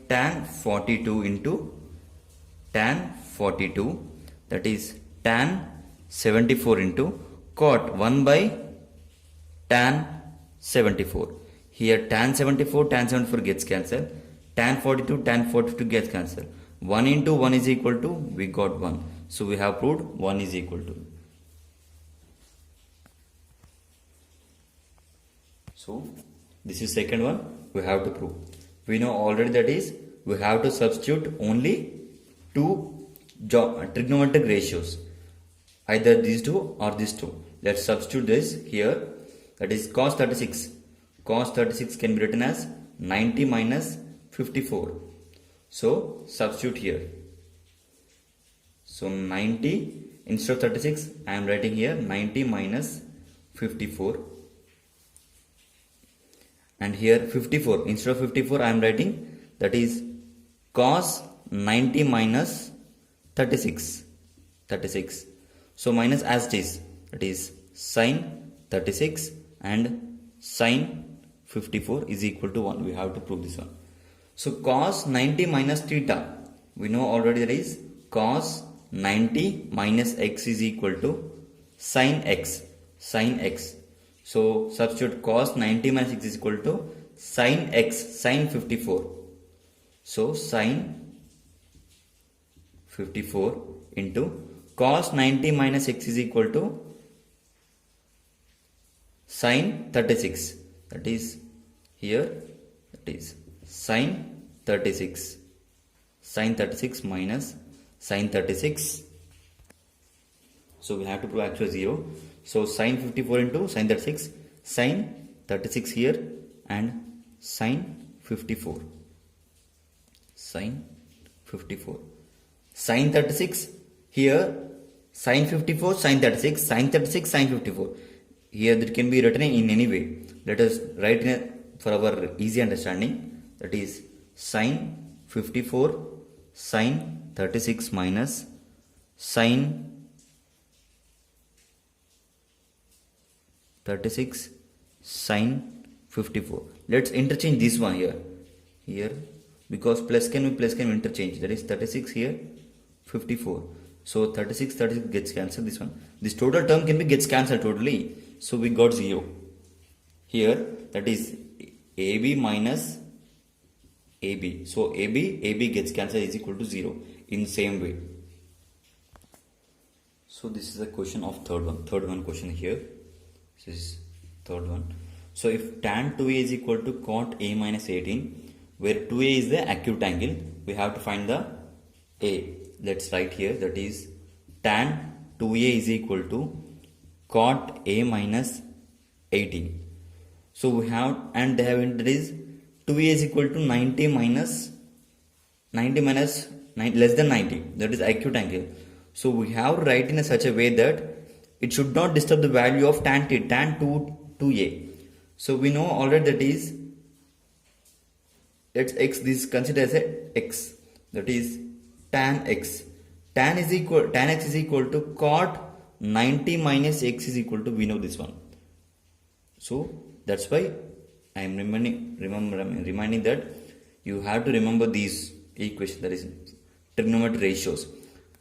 tan 42 into tan 42, that is tan 74 into cot 1 by tan 74. Here tan 74 gets cancelled, tan 42 gets cancelled. 1 into 1 is equal to, we got 1. So we have proved 1 is equal to. So this is second one we have to prove. We know already that is we have to substitute only two trigonometric ratios, either these two or these two. Let's substitute this here. That is cos 36. Cos 36 can be written as 90 minus 54. So substitute here. So 90 instead of 36 I am writing here 90 minus 54, and here 54 instead of 54 I am writing that is cos 90 minus 36. So minus as it is, that is sin 36 and sin 54 is equal to 1. We have to prove this one. So cos 90 minus theta, we know already that is cos 90 minus x is equal to sin x. So substitute cos 90 minus x is equal to sin x, sin 54. So sin 54 into cos 90 minus x is equal to sin 36. That is here, that is sin 36. Sin 36 minus sin 36. So we have to prove actual 0. So sin 54 into sin 36, sin 36 here and sin 54. Sin 54. Sin 36 here, sin 54, sin 36, sin 36, sin 54. Here that can be written in any way. Let us write for our easy understanding. That is sin 54 sin 36 minus sin 36 sin 54. Let's interchange this one here because plus can be interchange. That is 36 here, 54. So 36 gets cancelled. This one, this total term can be gets cancelled totally. So we got 0 here. That is AB minus AB. So AB gets cancelled is equal to 0 in same way. So this is the question of third one question here. This is third one. So if tan 2a is equal to cot a minus 18, where 2a is the acute angle, we have to find the a. Let's write here, that is tan 2a is equal to cot a minus 18. So we have, and they have introduced 2a is equal to 90 minus 9, less than 90. That is acute angle. So we have to write in such a way that it should not disturb the value of tan 2a. So we know already that is, let's x, this consider as a x, that is tan x. Tan x is equal to cot 90 minus x is equal to, we know this one. So that's why I am reminding that you have to remember these equations, that is trigonometric ratios.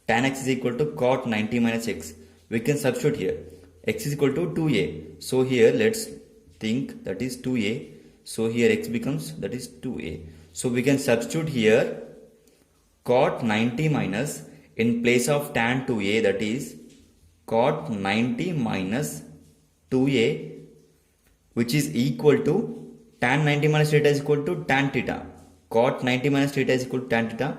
Tan x is equal to cot 90 minus x. We can substitute here. X is equal to 2a. So here let's think that is 2a. So here x becomes, that is 2a. So we can substitute here cot 90 minus in place of tan 2a, that is cot 90 minus 2a, which is equal to tan 90 minus theta is equal to tan theta. Cot 90 minus theta is equal to tan theta.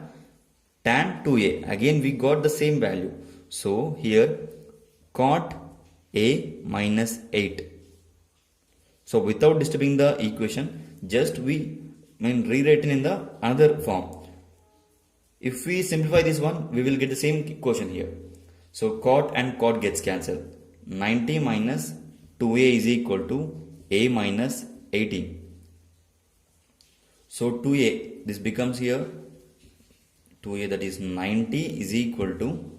Tan 2a, again we got the same value. So here cot a minus 8. So without disturbing the equation, just we rewrite it in the another form. If we simplify this one, we will get the same equation here. So cot and cot gets cancelled. 90 minus 2a is equal to a minus 18. So 2a, this becomes here 2a, that is 90 is equal to,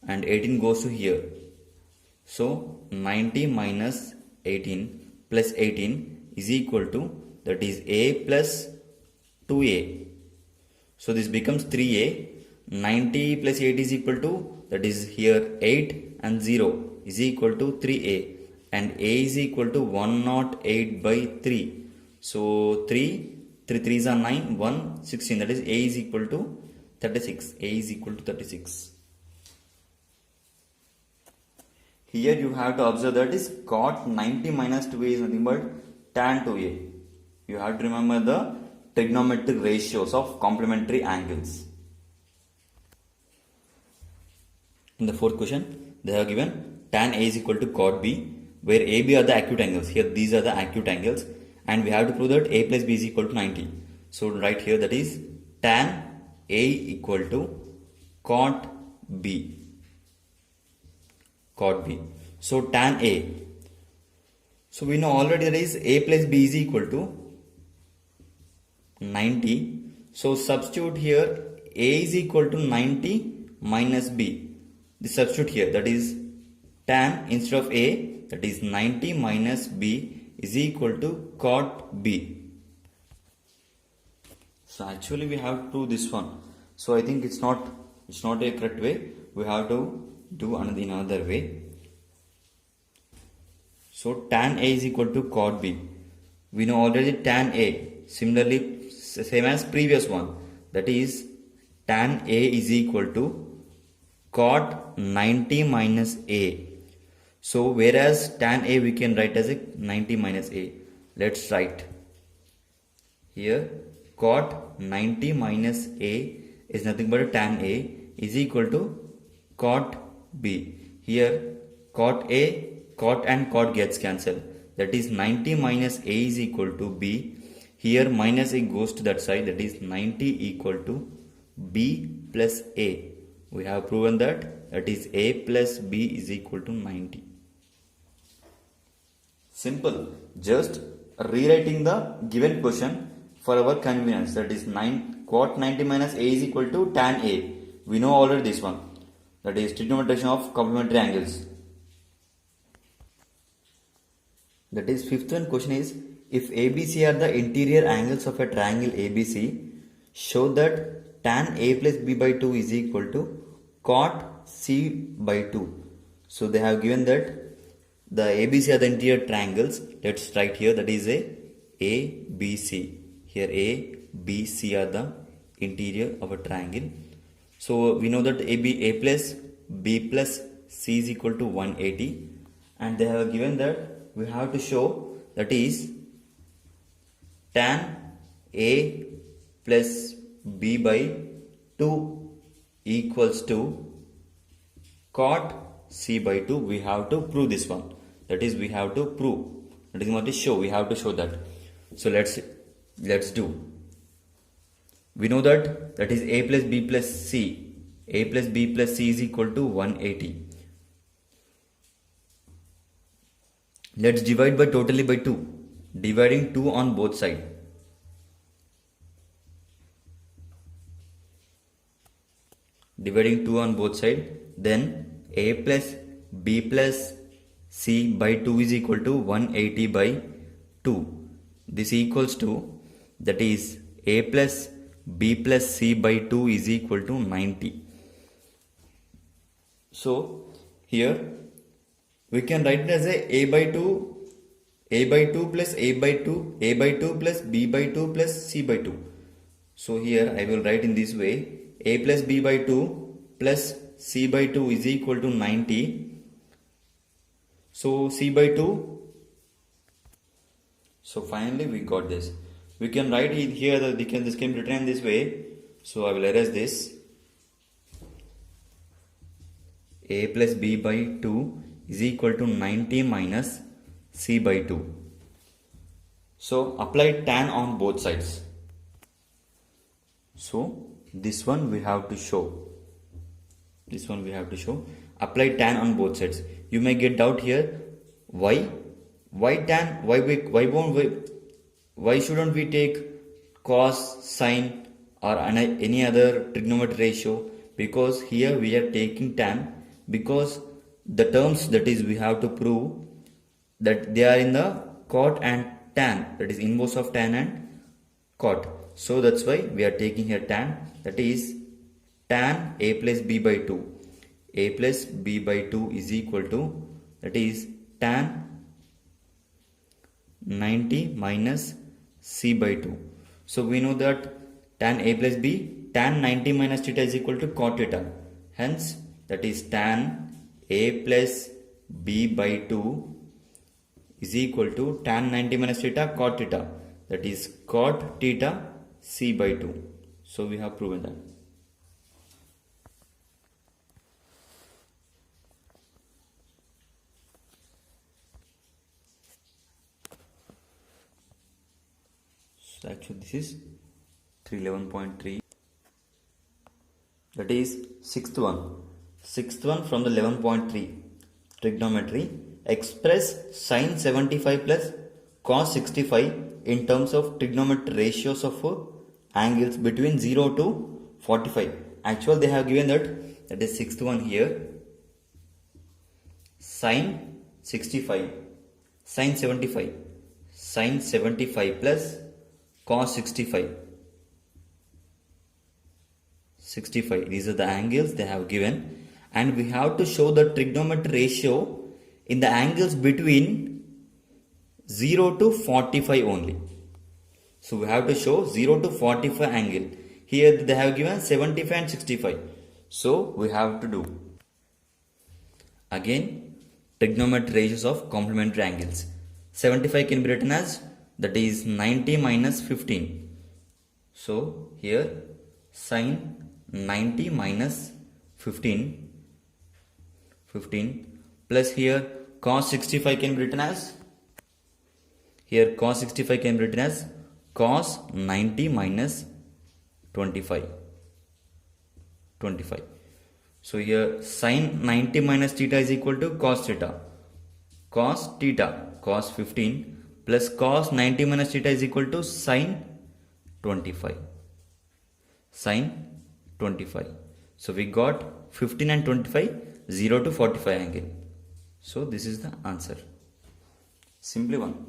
and 18 goes to here. So 90 minus 18 plus 18 is equal to, that is a plus 2a. So this becomes 3a. 90 plus 8 is equal to, that is here 8 and 0 is equal to 3a, and a is equal to 108 by 3. So 3 3's are 9, 1 16, that is a is equal to 36. A is equal to 36. Here you have to observe that is cot 90 minus 2a is nothing but tan 2a. You have to remember the trigonometric ratios of complementary angles. In the fourth question, they have given tan A is equal to cot B, where AB are the acute angles. Here these are the acute angles, and we have to prove that A plus B is equal to 90. So right here, that is tan A equal to cot B. Cot B. So tan A. So we know already that is A plus B is equal to 90. So substitute here A is equal to 90 minus B. The substitute here, that is tan instead of A, that is 90 minus B is equal to cot B. So actually we have to do this one. So I think it's not a correct way. We have to do another way. So tan A is equal to cot B. We know already tan A. Similarly, same as previous one. That is tan A is equal to cot 90 minus A. So whereas tan A we can write as a 90 minus A. Let's write here cot 90 minus A is nothing but tan A is equal to cot B. Here cot and cot gets cancelled. That is 90 minus A is equal to B. Here minus A goes to that side. That is 90 equal to B plus A. We have proven that is A plus B is equal to 90. Simple. Just rewriting the given question for our convenience. That is cot 90 minus A is equal to tan A. We know already this one. That is trigonometry of complementary angles. That is fifth one question is, if ABC are the interior angles of a triangle ABC, show that tan A plus B by 2 is equal to cot C by 2. So they have given that the ABC are the interior triangles. Let's write here, that is A, B, C. Here A, B, C are the interior of a triangle. So we know that A plus B plus C is equal to 180. And they have given that we have to show that is tan A plus B by 2 equals to cot C by 2. We have to prove this one. That is we have to prove. That is what is show. We have to show that. So let's do. We know that is A plus B plus C. A plus B plus C is equal to 180. Let's divide by totally by 2. Dividing 2 on both sides. Dividing 2 on both sides. Then A plus B plus C by 2 is equal to 180 by 2. This equals to, that is A plus B plus C by 2 is equal to 90. So here we can write it as A by 2 plus A by 2, A by 2 plus B by 2 plus C by 2. So here I will write in this way, A plus B by 2 plus C by 2 is equal to 90. So C by 2. So finally we got this. We can write it here that this can be written in this way. So I will erase this. A plus B by 2 is equal to 90 minus C by 2. So apply tan on both sides. So this one we have to show. Apply tan on both sides. You may get doubt here. Why tan? Why shouldn't we take cos, sine or any other trigonometric ratio? Because here we are taking tan, because the terms, that is we have to prove that they are in the cot and tan, that is inverse of tan and cot. So that's why we are taking here tan, that is tan A plus B by 2. A plus B by 2 is equal to, that is tan 90 minus C by 2. So we know that tan A plus B, tan 90 minus theta is equal to cot theta. Hence that is tan A plus B by 2 is equal to tan 90 minus theta cot theta, that is cot theta c by 2. So we have proven that. So actually this is 311.3, that is sixth one from the 11.3 trigonometry. Express sin 75 plus cos 65 in terms of trigonometric ratios of angles between 0 to 45. Actually they have given that is sixth one here, sin 65, sin 75 plus cos 65. These are the angles they have given, and we have to show the trigonometric ratio in the angles between 0 to 45 only. So we have to show 0 to 45 angle. Here they have given 75 and 65. So we have to do again trigonometric ratios of complementary angles. 75 can be written as, that is 90 minus 15. So here sin 90 minus 15 plus here cos 65 can be written as, here cos 65 can be written as cos 90 minus 25. So here sin 90 minus theta is equal to cos theta, cos 15 plus cos 90 minus theta is equal to sin 25. So we got 15 and 25, 0 to 45 angle. So this is the answer. Simply one.